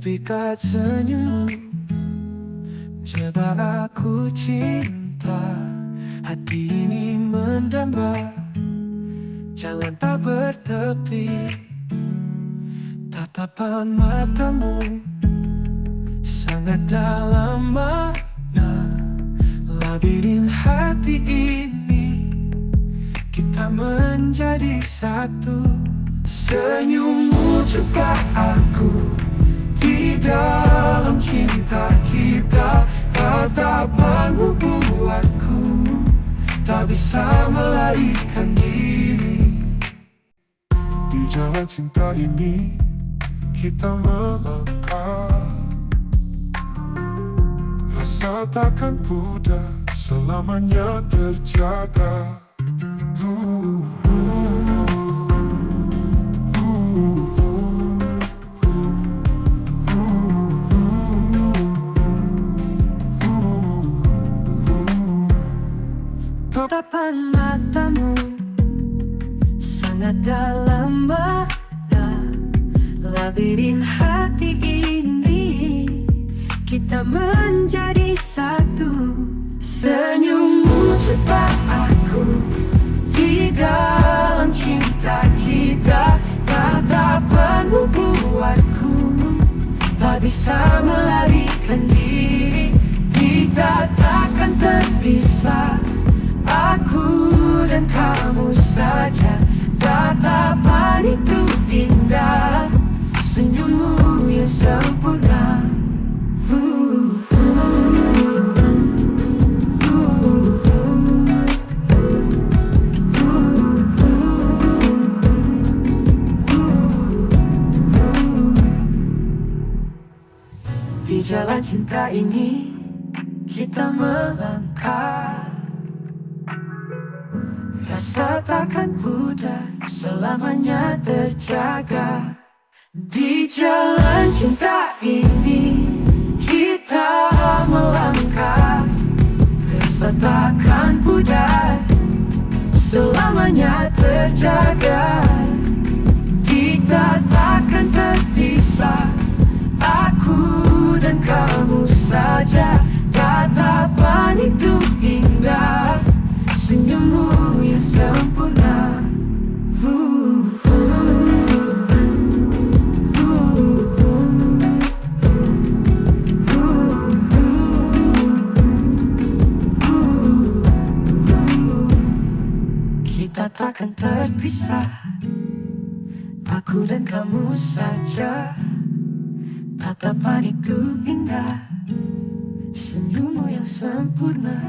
Sepikat senyummu jebak aku cinta. Hati ini mendamba, jalan tak bertepi. Tatapan matamu sangat dalam makna. Labirin hati ini, kita menjadi satu. Senyummu jebak aku di dalam cinta kita. Tatapanmu buatku tak bisa melarikan diri. Di jalan cinta ini kita melangkah, rasa takkan pudar, selamanya terjaga. Tatapan matamu sangat dalam makna. Labirin hati ini, kita menjadi satu. Senyummu jebak aku di dalam cinta kita. Tatapanmu buatku tak bisa melarikan diri. Kita takkan terpisah, aku dan kamu saja. Tatapan itu indah, senyummu yang sempurna. Di jalan cinta ini kita melangkah, rasa takkan pudar, selamanya terjaga. Di jalan cinta ini kita melangkah, rasa takkan pudar, selamanya terjaga. Kita takkan terpisah, aku dan kamu saja. Tatapan itu indah, senyummu yang sempurna. Kita takkan terpisah, aku dan kamu saja. Tatapan itu indah, senyummu yang sempurna.